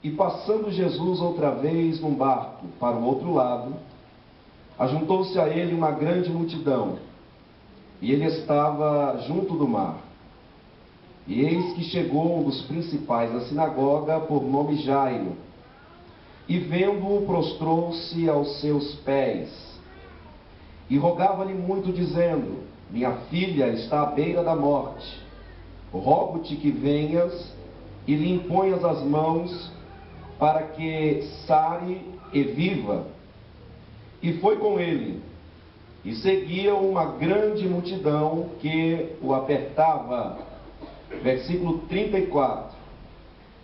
E passando Jesus outra vez num barco para o outro lado, ajuntou-se a ele uma grande multidão, e ele estava junto do mar. E eis que chegou um dos principais da sinagoga, por nome Jairo, e vendo-o, prostrou-se aos seus pés, e rogava-lhe muito, dizendo: minha filha está à beira da morte. Rogo-te que venhas e lhe imponhas as mãos, para que sare e viva. E foi com ele, e seguia uma grande multidão que o apertava. Versículo 34.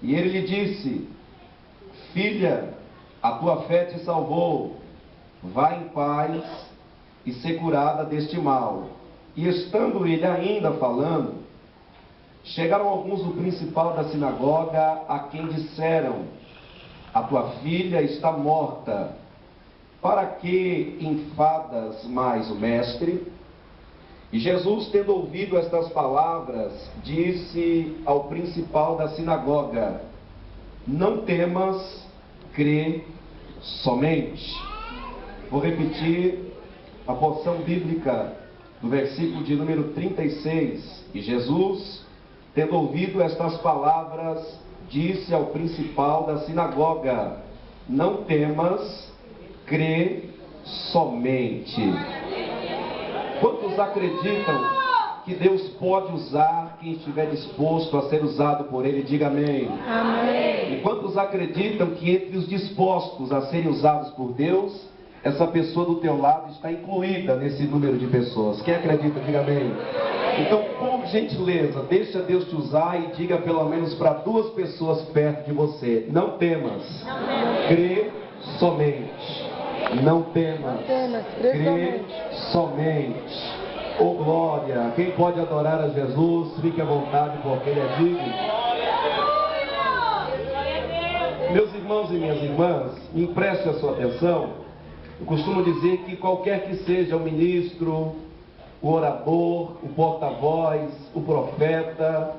E ele lhe disse: filha, a tua fé te salvou, vá em paz e ser curada deste mal. E estando ele ainda falando, chegaram alguns do principal da sinagoga, a quem disseram: a tua filha está morta, para que enfadas mais o mestre? E Jesus, tendo ouvido estas palavras, disse ao principal da sinagoga: não temas, crê somente. Vou repetir a porção bíblica do versículo de número 36. E Jesus, tendo ouvido estas palavras, disse ao principal da sinagoga: não temas, crê somente. Quantos acreditam que Deus pode usar quem estiver disposto a ser usado por Ele? Diga amém. Amém. E quantos acreditam que entre os dispostos a serem usados por Deus, essa pessoa do teu lado está incluída nesse número de pessoas? Quem acredita, diga amém. Então, por gentileza, deixa Deus te usar e diga pelo menos para 2 pessoas perto de você: não temas, crê somente. Não temas, crê somente. Oh glória! Quem pode adorar a Jesus, fique à vontade, porque Ele é digno. Meus irmãos e minhas irmãs, me empreste a sua atenção. Eu costumo dizer que qualquer que seja o ministro, o orador, o porta-voz, o profeta,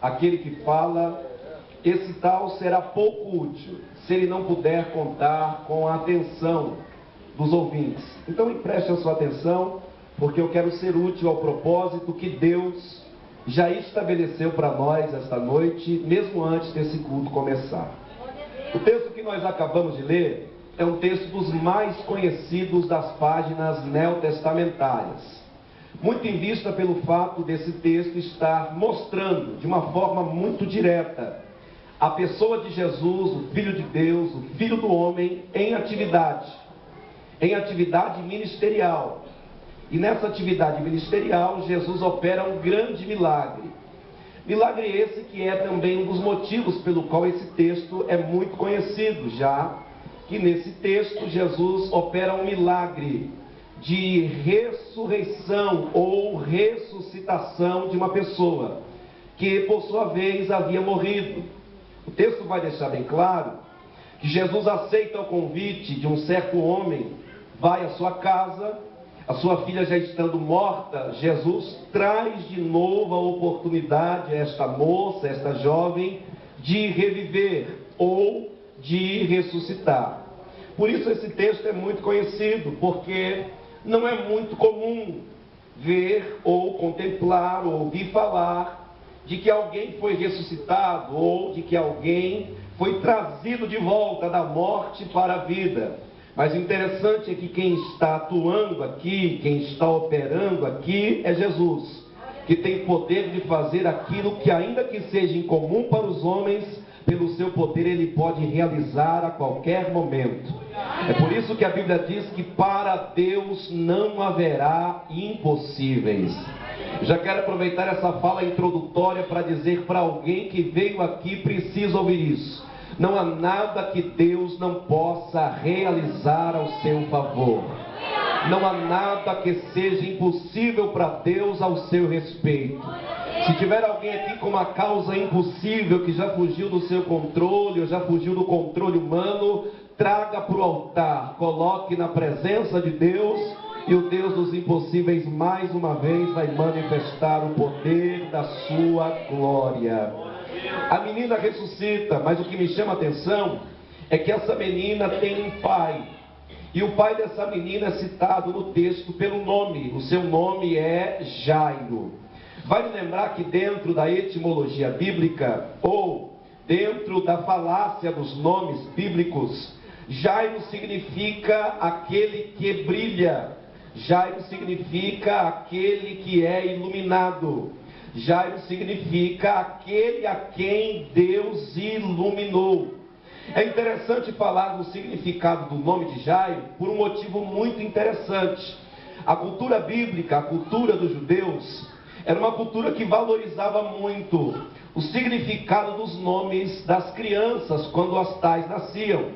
aquele que fala, esse tal será pouco útil se ele não puder contar com a atenção dos ouvintes. Então empreste a sua atenção, porque eu quero ser útil ao propósito que Deus já estabeleceu para nós esta noite, mesmo antes desse culto começar. O texto que nós acabamos de ler é um texto dos mais conhecidos das páginas neotestamentárias, muito em vista pelo fato desse texto estar mostrando de uma forma muito direta a pessoa de Jesus, o Filho de Deus, o Filho do homem, em atividade ministerial. E nessa atividade ministerial, Jesus opera um grande milagre. Milagre esse que é também um dos motivos pelo qual esse texto é muito conhecido, já que nesse texto Jesus opera um milagre de ressurreição ou ressuscitação de uma pessoa que, por sua vez, havia morrido. O texto vai deixar bem claro que Jesus aceita o convite de um certo homem, vai à sua casa, a sua filha já estando morta. Jesus traz de novo a oportunidade a esta moça, a esta jovem, de reviver ou de ressuscitar. Por isso esse texto é muito conhecido, porque não é muito comum ver ou contemplar ou ouvir falar de que alguém foi ressuscitado ou de que alguém foi trazido de volta da morte para a vida. Mas o interessante é que quem está atuando aqui, quem está operando aqui é Jesus, que tem poder de fazer aquilo que, ainda que seja incomum para os homens, pelo seu poder ele pode realizar a qualquer momento. É por isso que a Bíblia diz que para Deus não haverá impossíveis. Já quero aproveitar essa fala introdutória para dizer para alguém que veio aqui, precisa ouvir isso: não há nada que Deus não possa realizar ao seu favor. Não há nada que seja impossível para Deus ao seu respeito. Se tiver alguém aqui com uma causa impossível que já fugiu do seu controle ou já fugiu do controle humano, traga para o altar, coloque na presença de Deus, e o Deus dos impossíveis mais uma vez vai manifestar o poder da sua glória. A menina ressuscita, mas o que me chama a atenção é que essa menina tem um pai. E o pai dessa menina é citado no texto pelo nome. O seu nome é Jairo. Vale lembrar que dentro da etimologia bíblica, ou dentro da falácia dos nomes bíblicos, Jairo significa aquele que brilha. Jairo significa aquele que é iluminado. Jairo significa aquele a quem Deus iluminou. É interessante falar do significado do nome de Jairo por um motivo muito interessante. A cultura bíblica, a cultura dos judeus, era uma cultura que valorizava muito o significado dos nomes das crianças quando as tais nasciam.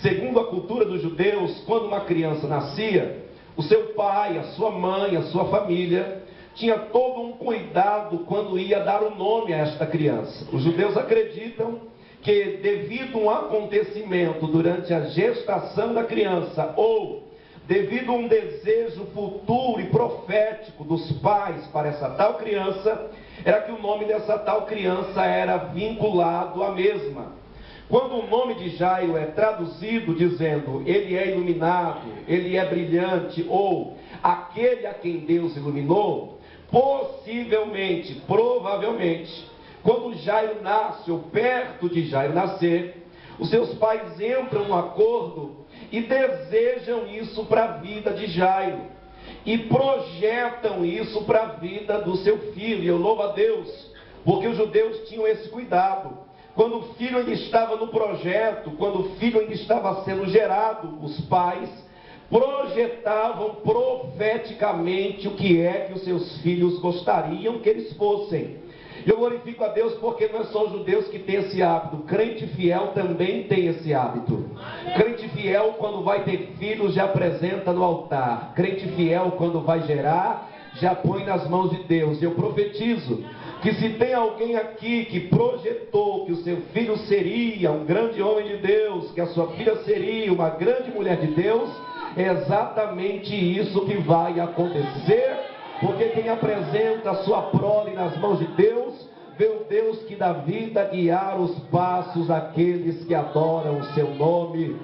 Segundo a cultura dos judeus, quando uma criança nascia, o seu pai, a sua mãe, a sua família tinha todo um cuidado quando ia dar o nome a esta criança. Os judeus acreditam que devido a um acontecimento durante a gestação da criança, ou devido a um desejo futuro e profético dos pais para essa tal criança, era que o nome dessa tal criança era vinculado à mesma. Quando o nome de Jairo é traduzido dizendo ele é iluminado, ele é brilhante, ou aquele a quem Deus iluminou, possivelmente, provavelmente, quando Jairo nasce, ou perto de Jairo nascer, os seus pais entram num acordo e desejam isso para a vida de Jairo. E projetam isso para a vida do seu filho. E eu louvo a Deus, porque os judeus tinham esse cuidado. Quando o filho ainda estava no projeto, quando o filho ainda estava sendo gerado, os pais projetavam profeticamente o que é que os seus filhos gostariam que eles fossem. Eu glorifico a Deus porque não é só os judeus que têm esse hábito, crente fiel também tem esse hábito. Crente fiel, quando vai ter filhos, já apresenta no altar. Crente fiel, quando vai gerar, já põe nas mãos de Deus. Eu profetizo que se tem alguém aqui que projetou que o seu filho seria um grande homem de Deus, que a sua filha seria uma grande mulher de Deus, é exatamente isso que vai acontecer. Porque quem apresenta a sua prole nas mãos de Deus, vê o Deus que dá vida guiar os passos daqueles que adoram o seu nome.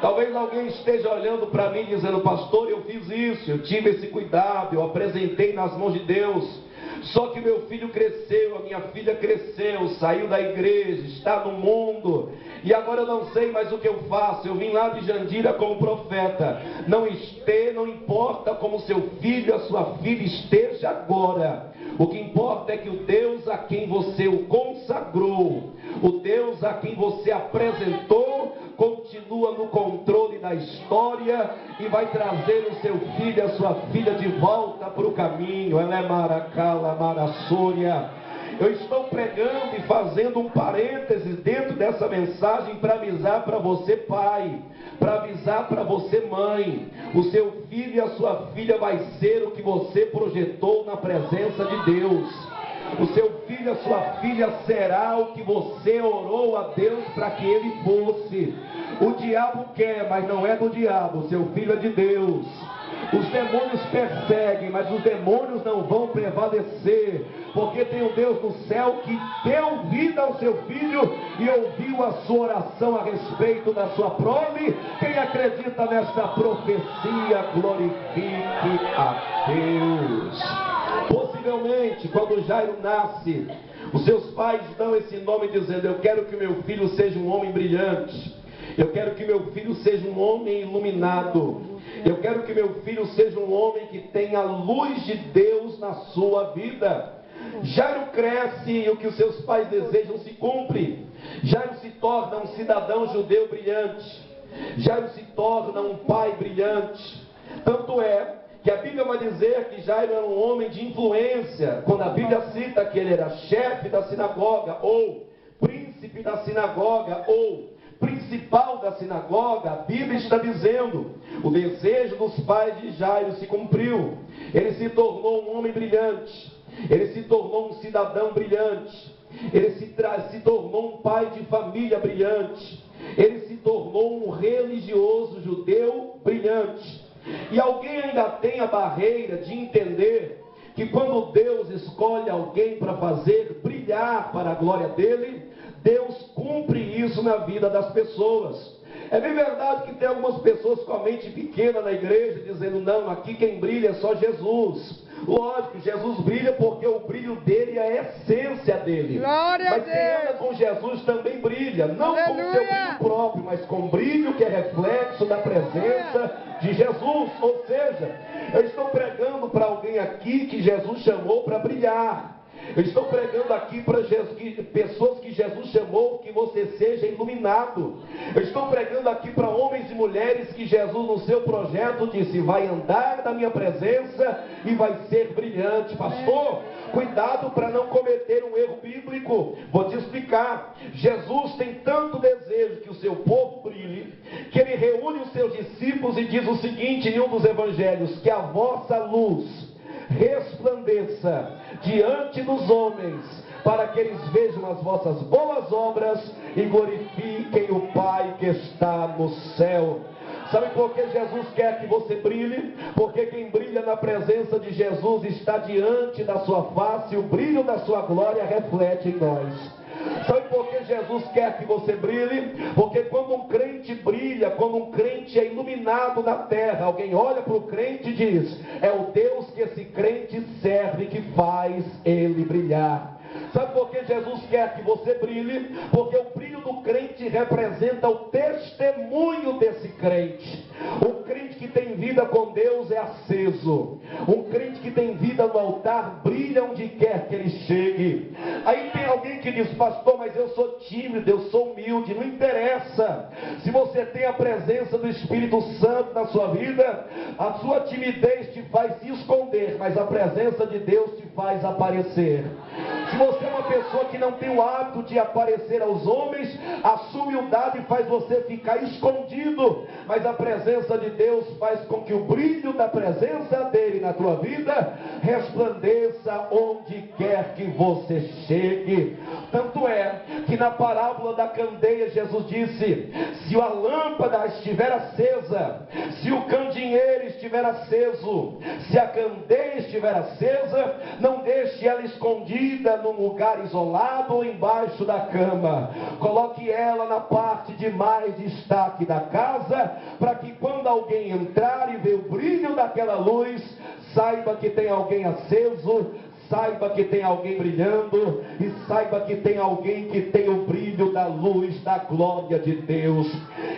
Talvez alguém esteja olhando para mim dizendo: pastor, eu fiz isso, eu tive esse cuidado, eu apresentei nas mãos de Deus. Só que meu filho cresceu, a minha filha cresceu, saiu da igreja, está no mundo, e agora eu não sei mais o que eu faço. Eu vim lá de Jandira como profeta. Não importa como seu filho, a sua filha esteja agora. O que importa é que o Deus a quem você o consagrou, o Deus a quem você apresentou, continua no controle da história e vai trazer o seu filho, a sua filha de volta para o caminho. Ela é Maracala, Marassônia. Eu estou pregando e fazendo um parênteses dentro dessa mensagem para avisar para você, pai, para avisar para você, mãe: o seu filho e a sua filha vai ser o que você projetou na presença de Deus. O seu filho e a sua filha será o que você orou a Deus para que ele fosse. O diabo quer, mas não é do diabo. O seu filho é de Deus. Os demônios perseguem, mas os demônios não vão prevalecer, porque tem um Deus no céu que deu vida ao seu filho e ouviu a sua oração a respeito da sua prole. Quem acredita nesta profecia, glorifique a Deus. Possivelmente, quando Jairo nasce, os seus pais dão esse nome dizendo: eu quero que meu filho seja um homem brilhante, eu quero que meu filho seja um homem iluminado, eu quero que meu filho seja um homem que tenha a luz de Deus na sua vida. Jairo cresce e o que os seus pais desejam se cumpre. Jairo se torna um cidadão judeu brilhante. Jairo se torna um pai brilhante. Tanto é que a Bíblia vai dizer que Jairo era um homem de influência. Quando a Bíblia cita que ele era chefe da sinagoga, ou príncipe da sinagoga, ou principal da sinagoga, a Bíblia está dizendo: o desejo dos pais de Jairo se cumpriu. Ele se tornou um homem brilhante, ele se tornou um cidadão brilhante, ele se tornou um pai de família brilhante, ele se tornou um religioso judeu brilhante. E alguém ainda tem a barreira de entender que quando Deus escolhe alguém para fazer brilhar para a glória dele, Deus cumpre isso na vida das pessoas. É bem verdade que tem algumas pessoas com a mente pequena na igreja, dizendo, não, aqui quem brilha é só Jesus. Lógico, Jesus brilha porque o brilho dele é a essência dele. Glória mas a quem anda Deus. com Jesus também brilha, não com o seu Aleluia. brilho próprio, mas com brilho que é reflexo da presença de Jesus. Ou seja, eu estou pregando para alguém aqui que Jesus chamou para brilhar. Eu estou pregando aqui para pessoas que Jesus chamou que você seja iluminado. Eu estou pregando aqui para homens e mulheres que Jesus no seu projeto disse, vai andar na minha presença e vai ser brilhante. Pastor, cuidado para não cometer um erro bíblico. Vou te explicar. Jesus tem tanto desejo que o seu povo brilhe, que ele reúne os seus discípulos e diz o seguinte em um dos evangelhos, que a vossa luz resplandeça diante dos homens, para que eles vejam as vossas boas obras e glorifiquem o Pai que está no céu. Sabe por que Jesus quer que você brilhe? Porque quem brilha na presença de Jesus está diante da sua face, e o brilho da sua glória reflete em nós. Sabe por que Jesus quer que você brilhe? Porque quando um crente brilha, quando um crente é iluminado na terra, alguém olha para o crente e diz, é o Deus que esse crente serve que faz ele brilhar. Sabe por que Jesus quer que você brilhe? Porque o brilho do crente representa o testemunho desse crente. O crente que tem vida com Deus é aceso. Um crente que tem vida no altar brilha onde quer que ele chegue. Aí tem alguém que diz, pastor, mas eu sou tímido, eu sou humilde. Não interessa. Se você tem a presença do Espírito Santo na sua vida, a sua timidez te faz se esconder, mas a presença de Deus te faz aparecer. Se você é uma pessoa que não tem o hábito de aparecer aos homens, a sua humildade faz você ficar escondido, mas a presença de Deus faz com que o brilho da presença dele na tua vida resplandeça onde quer que você chegue. Tanto é que na parábola da candeia Jesus disse, se a lâmpada estiver acesa, se o candeeiro estiver aceso, se a candeia estiver acesa, não deixe ela escondida num lugar isolado ou embaixo da cama. Coloque ela na parte de mais destaque da casa, para que quando alguém entrar e ver o brilho daquela luz, saiba que tem alguém aceso, saiba que tem alguém brilhando, e saiba que tem alguém que tem o brilho da luz da glória de Deus.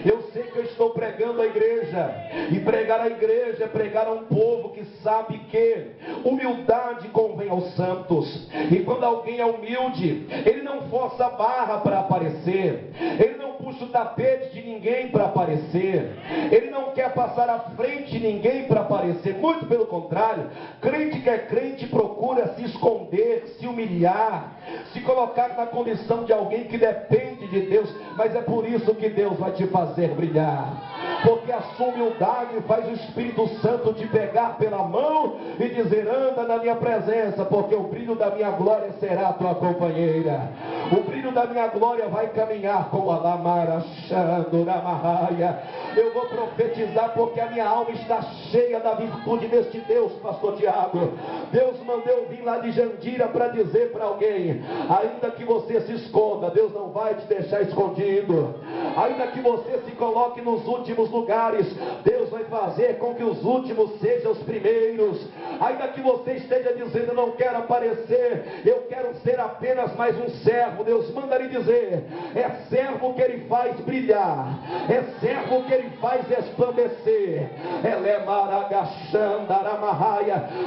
Eu sei que eu estou pregando a igreja, e pregar a igreja é pregar a um povo que sabe que humildade convém aos santos. E quando alguém é humilde, ele não força a barra para aparecer, ele não puxa o tapete de ninguém para aparecer, ele não quer passar à frente de ninguém para aparecer. Muito pelo contrário, crente que é crente procura se esconder, se humilhar, se colocar na condição de alguém que depende de Deus. Mas é por isso que Deus vai te fazer brilhar, porque a sua humildade faz o Espírito Santo te pegar pela mão e dizer, anda na minha presença, porque o brilho da minha glória será a tua companheira. O brilho da minha glória vai caminhar com a Lamara Xanduramahaya. Eu vou profetizar porque a minha alma está cheia da virtude deste Deus, pastor Tiago. Deus mandou eu vir lá de Jandira para dizer para alguém, ainda que você se esconda, Deus não vai te deixar escondido. Ainda que você se coloque nos últimos lugares, Deus vai fazer com que os últimos sejam os primeiros. Ainda que você esteja dizendo, não quero aparecer, eu quero ser apenas mais um servo, Deus manda lhe dizer, é servo que ele faz brilhar, é servo que ele faz resplandecer.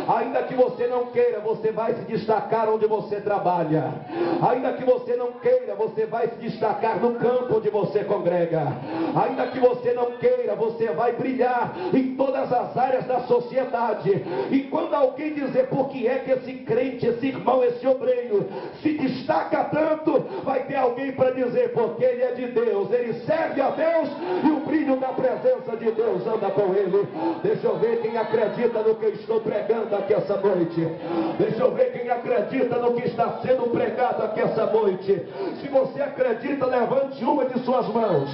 Ainda que você não queira, você vai se destacar onde você trabalha. Ainda que você não queira, você vai se destacar no campo onde você congrega. Ainda que você não queira, você vai brilhar em todas as áreas da sociedade. E quando alguém dizer, por que é que esse crente, esse irmão, esse obreiro se destaca tanto, vai ter alguém para dizer, porque ele é de Deus, ele serve a Deus, e o brilho da presença de Deus anda com ele. Deixa eu ver quem acredita no que eu estou pregando aqui essa noite. Deixa eu ver quem acredita no que está sendo pregado aqui essa noite. Se você acredita, levante uma de suas mãos.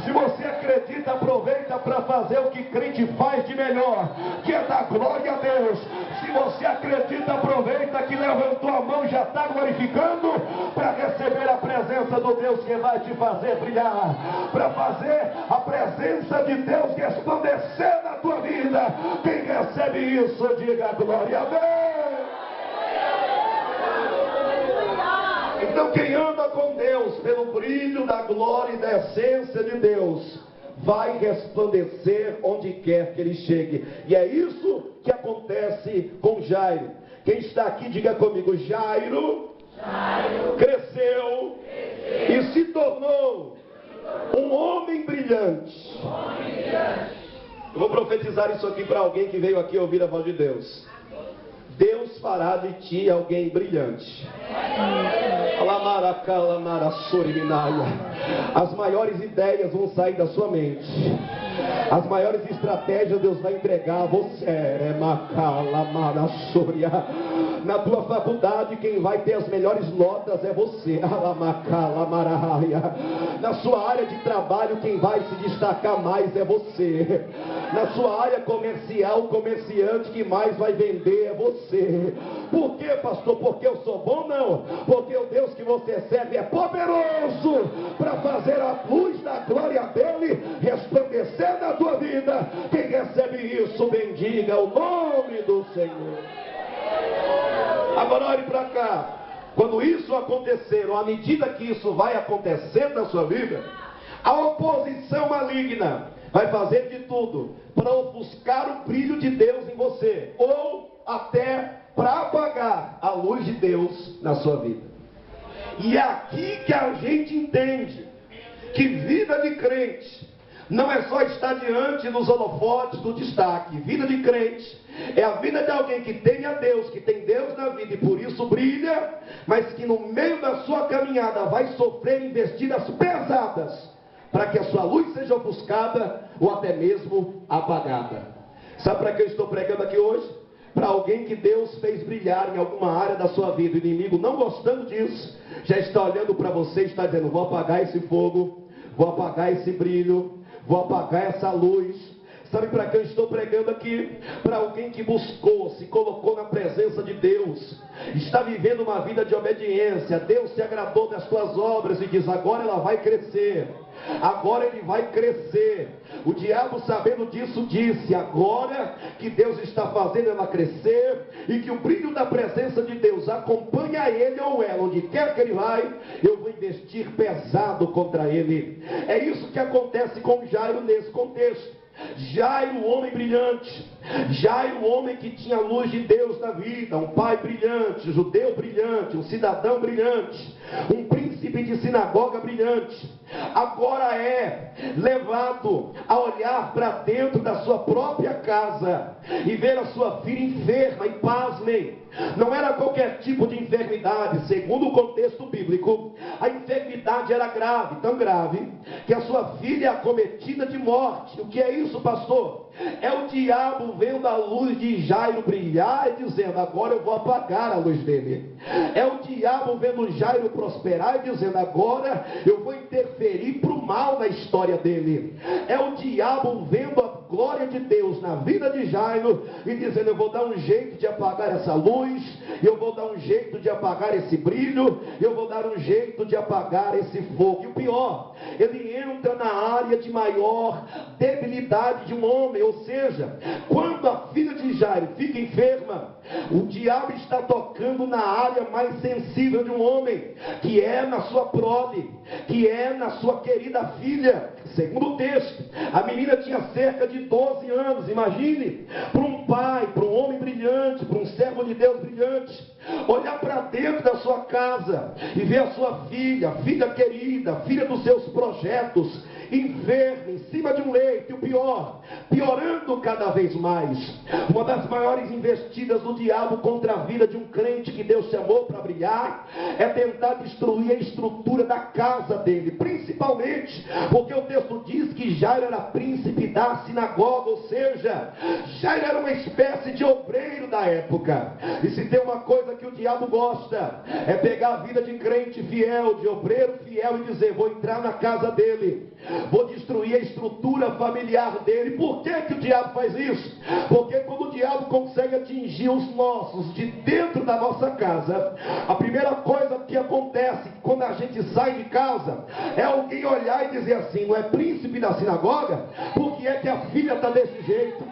Se você acredita, aproveita para fazer o que crente faz de melhor, que é dar glória a Deus. Se você acredita, aproveita que levantou a mão, já está glorificando, para receber a presença do Deus que vai te fazer brilhar, para fazer a presença de Deus resplandecer na tua vida. Quem recebe isso, diga glória a Deus. Então quem anda com Deus pelo brilho da glória e da essência de Deus, vai resplandecer onde quer que ele chegue. E é isso que acontece com Jairo. Quem está aqui, diga comigo: Jairo cresceu e se tornou um homem brilhante. Eu vou profetizar isso aqui para alguém que veio aqui ouvir a voz de Deus. Deus fará de ti alguém brilhante. As maiores ideias vão sair da sua mente. As maiores estratégias Deus vai entregar a você. Na tua faculdade, quem vai ter as melhores notas é você. Na sua área de trabalho, quem vai se destacar mais é você. Na sua área comercial, o comerciante que mais vai vender é você. Por quê, pastor? Porque eu sou bom? Não. Porque o Deus que você serve é poderoso para fazer a luz da glória dele resplandecer na tua vida. Quem recebe isso, bendiga o nome do Senhor. Agora olhe para cá. Quando isso acontecer, ou à medida que isso vai acontecer na sua vida, a oposição maligna vai fazer de tudo para ofuscar o brilho de Deus em você, ou até para apagar a luz de Deus na sua vida. E é aqui que a gente entende que vida de crente não é só estar diante dos holofotes do destaque. Vida de crente é a vida de alguém que tem a Deus, que tem Deus na vida e por isso brilha, mas que no meio da sua caminhada vai sofrer investidas pesadas para que a sua luz seja ofuscada ou até mesmo apagada. Sabe para que eu estou pregando aqui hoje? Para alguém que Deus fez brilhar em alguma área da sua vida. O inimigo, não gostando disso, já está olhando para você e está dizendo: vou apagar esse fogo, vou apagar esse brilho, vou apagar essa luz. Sabe para que eu estou pregando aqui? Para alguém que buscou, se colocou na presença de Deus, está vivendo uma vida de obediência. Deus se agradou das tuas obras e diz: agora ela vai crescer. Agora ele vai crescer. O diabo, sabendo disso, disse: agora que Deus está fazendo ela crescer e que o brilho da presença de Deus acompanha ele ou ela, onde quer que ele vai, eu vou investir pesado contra ele. É isso que acontece com Jairo nesse contexto. Jairo, o homem brilhante, Jairo, o homem que tinha a luz de Deus na vida, um pai brilhante, judeu brilhante, um cidadão brilhante, um príncipe de sinagoga brilhante, agora é levado a olhar para dentro da sua própria casa e ver a sua filha enferma. E pasmem, não era qualquer tipo de enfermidade. Segundo o contexto bíblico, a enfermidade era grave, tão grave que a sua filha é acometida de morte. O que é isso, pastor? É o diabo vendo a luz de Jairo brilhar e dizendo: agora eu vou apagar a luz dele. É o diabo vendo Jairo prosperar e dizendo: agora eu vou interferir para o mal na história dele. É o diabo vendo a glória de Deus na vida de Jairo e dizendo: eu vou dar um jeito de apagar essa luz, eu vou dar um jeito de apagar esse brilho, eu vou dar um jeito de apagar esse fogo. E o pior, ele entra na área de maior debilidade de um homem. Ou seja, quando a filha de Jairo fica enferma, o diabo está tocando na área mais sensível de um homem, que é na sua prole, que é na sua querida filha. Segundo o texto, a menina tinha cerca de 12 anos. Imagine, para um pai, para um homem brilhante, para um servo de Deus brilhante, olhar para dentro da sua casa e ver a sua filha, filha querida, filha dos seus projetos, enferma, em cima de um leito, e o pior, piorando cada vez mais. Uma das maiores investidas do diabo contra a vida de um crente que Deus chamou para brilhar é tentar destruir a estrutura da casa dele, principalmente porque o texto diz que Jairo era príncipe da sinagoga, ou seja, Jairo era uma espécie de obreiro da época. E se tem uma coisa que o diabo gosta, é pegar a vida de crente fiel, de obreiro fiel, e dizer: vou entrar na casa dele, vou destruir a estrutura familiar dele. Por que que o diabo faz isso? Porque quando o diabo consegue atingir os nossos de dentro da nossa casa, a primeira coisa que acontece quando a gente sai de casa é alguém olhar e dizer assim: não é príncipe da sinagoga? Por que é que a filha está desse jeito?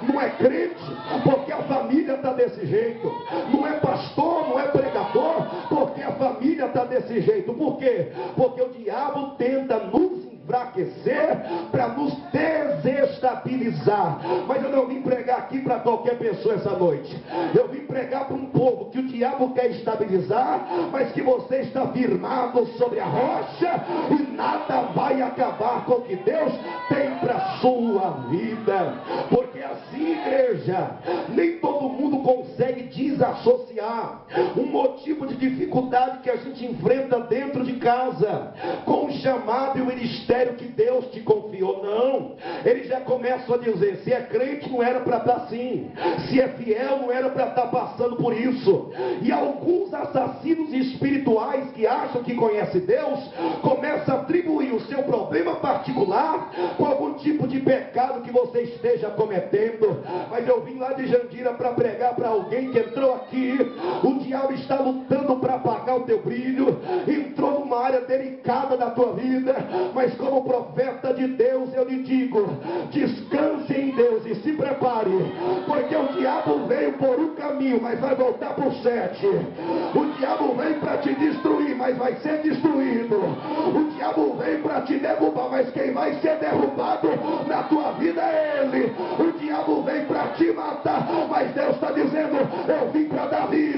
Não é crente? Porque a família está desse jeito? Não é pastor, não é pregador? Porque a família está desse jeito? Por quê? Porque o diabo tenta nos enfraquecer para nos desestabilizar. Mas eu não vim pregar aqui para qualquer pessoa essa noite. Eu vim pregar para um povo que o diabo quer estabilizar, mas que você está firmado sobre a rocha e nada vai acabar com o que Deus tem para a sua vida. Porque assim, igreja, nem todo mundo consegue desassociar um motivo de dificuldade que a gente enfrenta dentro de casa com o chamado e o ministério que Deus te confiou. Não, eles já começam a dizer: se é crente não era para estar assim, se é fiel não era para estar passando por isso. E alguns assassinos espirituais que acham que conhecem Deus começam a atribuir o seu problema particular com algum tipo de pecado que você esteja cometendo. Mas eu vim lá de Jandira para pregar para alguém que entrou aqui: o diabo está lutando para apagar o teu brilho, entrou numa área delicada da tua vida, mas como profeta de Deus eu lhe digo: descanse em Deus e se prepare, porque o diabo veio por um caminho, mas vai voltar por 7. O diabo veio para te destruir, mas vai ser destruído. O diabo veio para te derrubar, mas quem vai ser derrubado na tua vida é ele. O diabo veio para te matar, mas Deus está dizendo: eu vim para dar vida.